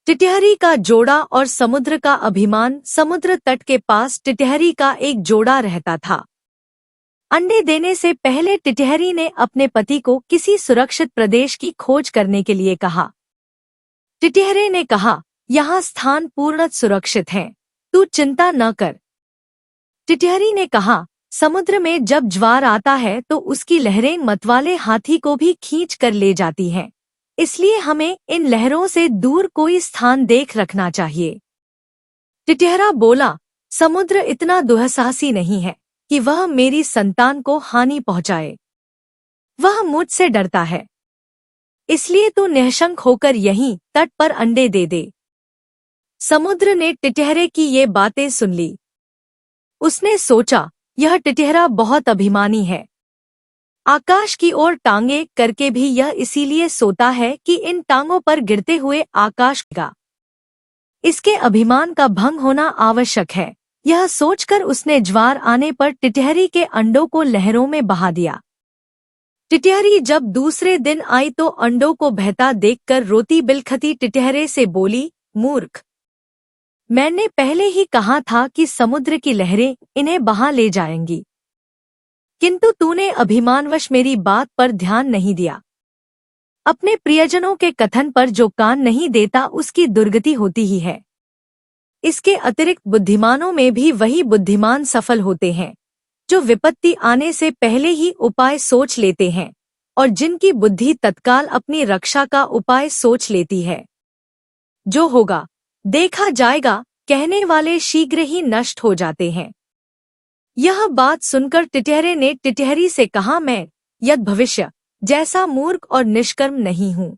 टिटहरी का जोड़ा और समुद्र का अभिमान। समुद्र तट के पास टिटहरी का एक जोड़ा रहता था। अंडे देने से पहले टिटहरी ने अपने पति को किसी सुरक्षित प्रदेश की खोज करने के लिए कहा। टिटहरे ने कहा, यहाँ स्थान पूर्ण सुरक्षित है, तू चिंता न कर। टिटहरी ने कहा, समुद्र में जब ज्वार आता है तो उसकी लहरें मतवाले हाथी को भी खींच कर ले जाती हैं, इसलिए हमें इन लहरों से दूर कोई स्थान देख रखना चाहिए। टिटहरा बोला, समुद्र इतना दुस्साहसी नहीं है कि वह मेरी संतान को हानि पहुंचाए। वह मुझसे डरता है, इसलिए तू निःशंक होकर यहीं तट पर अंडे दे दे। समुद्र ने टिटहरे की ये बातें सुन ली। उसने सोचा, यह टिटहरा बहुत अभिमानी है। आकाश की ओर टांगे करके भी यह इसीलिए सोता है कि इन टांगों पर गिरते हुए आकाश का इसके अभिमान का भंग होना आवश्यक है। यह सोचकर उसने ज्वार आने पर टिटहरी के अंडों को लहरों में बहा दिया। टिटहरी जब दूसरे दिन आई तो अंडों को बहता देखकर रोती बिलखती टिटहरे से बोली, मूर्ख, मैंने पहले ही कहा था कि समुद्र की लहरें इन्हें बहा ले जाएंगी, किंतु तूने अभिमानवश मेरी बात पर ध्यान नहीं दिया। अपने प्रियजनों के कथन पर जो कान नहीं देता उसकी दुर्गति होती ही है। इसके अतिरिक्त बुद्धिमानों में भी वही बुद्धिमान सफल होते हैं जो विपत्ति आने से पहले ही उपाय सोच लेते हैं और जिनकी बुद्धि तत्काल अपनी रक्षा का उपाय सोच लेती है। जो होगा देखा जाएगा कहने वाले शीघ्र ही नष्ट हो जाते हैं। यह बात सुनकर टिटहरे ने टिटहरी से कहा, मैं यद भविष्य जैसा मूर्ख और निष्कर्म नहीं हूँ।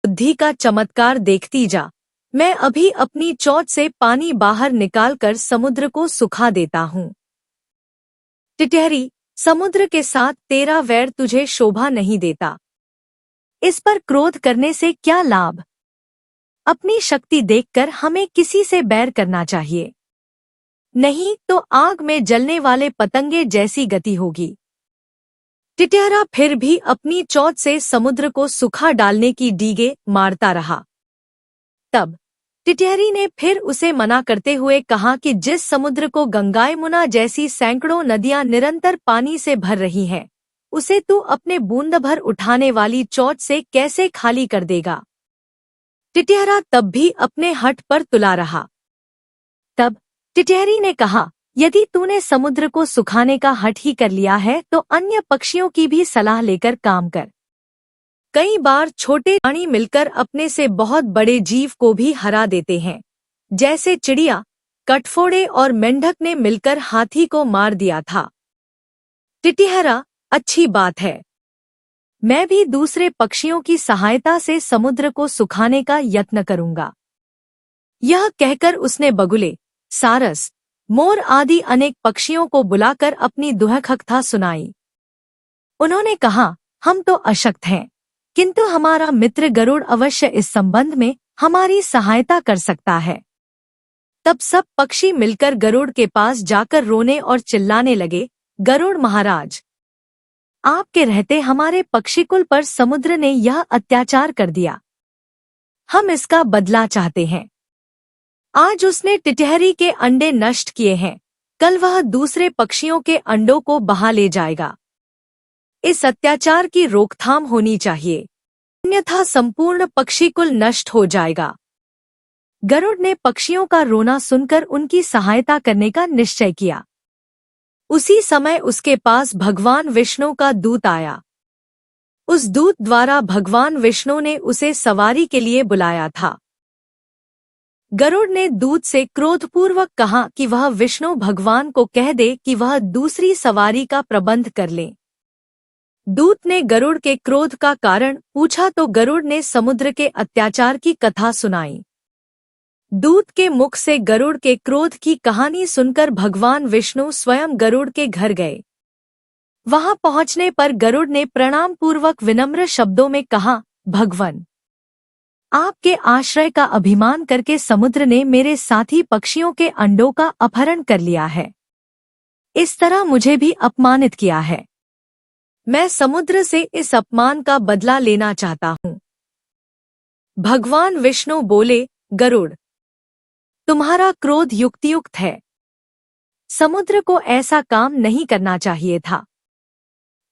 बुद्धि का चमत्कार देखती जा। मैं अभी अपनी चोंच से पानी बाहर निकालकर समुद्र को सुखा देता हूँ। टिटहरी, समुद्र के साथ तेरा वैर तुझे शोभा नहीं देता। इस पर क्रोध करने से क्या लाभ? अपनी शक्ति देखकर हमें किसी से बैर करना चाहिए, नहीं तो आग में जलने वाले पतंगे जैसी गति होगी। टिटहरा फिर भी अपनी चोंच से समुद्र को सुखा डालने की डीगे मारता रहा। तब टिटहरी ने फिर उसे मना करते हुए कहा कि जिस समुद्र को गंगा यमुना जैसी सैकड़ों नदियां निरंतर पानी से भर रही हैं, उसे तू अपने बूंद भर उठाने वाली चोंच से कैसे खाली कर देगा? टिटहरा तब भी अपने हठ पर तुला रहा। तब टिटहरी ने कहा, यदि तूने समुद्र को सुखाने का हठ ही कर लिया है तो अन्य पक्षियों की भी सलाह लेकर काम कर। कई बार छोटे प्राणी मिलकर अपने से बहुत बड़े जीव को भी हरा देते हैं, जैसे चिड़िया, कटफोड़े और मेंढक ने मिलकर हाथी को मार दिया था। टिटहरा, अच्छी बात है, मैं भी दूसरे पक्षियों की सहायता से समुद्र को सुखाने का यत्न करूंगा। यह कहकर उसने बगुले, सारस, मोर आदि अनेक पक्षियों को बुलाकर अपनी दुहकथा सुनाई। उन्होंने कहा, हम तो अशक्त हैं, किंतु हमारा मित्र गरुड़ अवश्य इस संबंध में हमारी सहायता कर सकता है। तब सब पक्षी मिलकर गरुड़ के पास जाकर रोने और चिल्लाने लगे, गरुड़ महाराज, आपके रहते हमारे पक्षीकुल पर समुद्र ने यह अत्याचार कर दिया। हम इसका बदला चाहते हैं। आज उसने टिटहरी के अंडे नष्ट किए हैं, कल वह दूसरे पक्षियों के अंडों को बहा ले जाएगा। इस अत्याचार की रोकथाम होनी चाहिए, अन्यथा संपूर्ण पक्षीकुल नष्ट हो जाएगा। गरुड़ ने पक्षियों का रोना सुनकर उनकी सहायता करने का निश्चय किया। उसी समय उसके पास भगवान विष्णु का दूत आया। उस दूत द्वारा भगवान विष्णु ने उसे सवारी के लिए बुलाया था। गरुड़ ने दूत से क्रोधपूर्वक कहा कि वह विष्णु भगवान को कह दे कि वह दूसरी सवारी का प्रबंध कर ले। दूत ने गरुड़ के क्रोध का कारण पूछा तो गरुड़ ने समुद्र के अत्याचार की कथा सुनाई। दूत के मुख से गरुड़ के क्रोध की कहानी सुनकर भगवान विष्णु स्वयं गरुड़ के घर गए। वहां पहुंचने पर गरुड़ ने प्रणाम पूर्वक विनम्र शब्दों में कहा, भगवान, आपके आश्रय का अभिमान करके समुद्र ने मेरे साथी पक्षियों के अंडों का अपहरण कर लिया है। इस तरह मुझे भी अपमानित किया है। मैं समुद्र से इस अपमान का बदला लेना चाहता हूँ। भगवान विष्णु बोले, गरुड़, तुम्हारा क्रोध युक्तियुक्त है। समुद्र को ऐसा काम नहीं करना चाहिए था।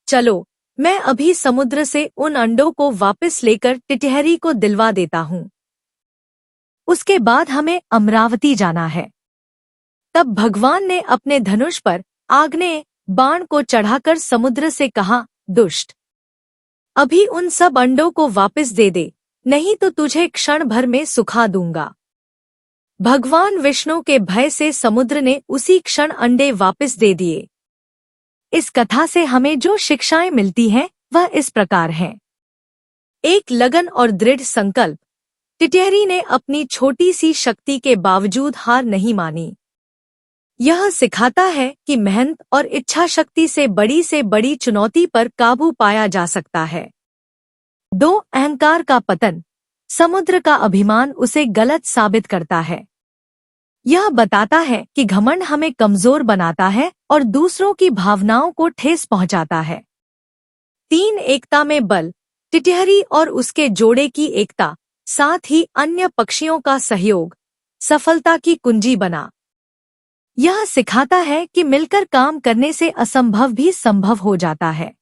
चलो, मैं अभी समुद्र से उन अंडों को वापस लेकर टिटहरी को दिलवा देता हूँ। उसके बाद हमें अमरावती जाना है। तब भगवान ने अपने धनुष पर आग्नेय बाण को चढ़ाकर समुद्र से कहा, दुष्ट, अभी उन सब अंडों को वापस दे दे, नहीं तो तुझे क्षण भर में सुखा दूंगा। भगवान विष्णु के भय से समुद्र ने उसी क्षण अंडे वापस दे दिए। इस कथा से हमें जो शिक्षाएं मिलती हैं वह इस प्रकार हैं। एक लगन और दृढ़ संकल्प। टिटहरी ने अपनी छोटी सी शक्ति के बावजूद हार नहीं मानी। यह सिखाता है कि मेहनत और इच्छा शक्ति से बड़ी चुनौती पर काबू पाया जा सकता है। 2. अहंकार का पतन। समुद्र का अभिमान उसे गलत साबित करता है। यह बताता है कि घमंड हमें कमजोर बनाता है और दूसरों की भावनाओं को ठेस पहुंचाता है। 3. एकता में बल। टिटहरी और उसके जोड़े की एकता, साथ ही अन्य पक्षियों का सहयोग, सफलता की कुंजी बना। यह सिखाता है कि मिलकर काम करने से असंभव भी संभव हो जाता है।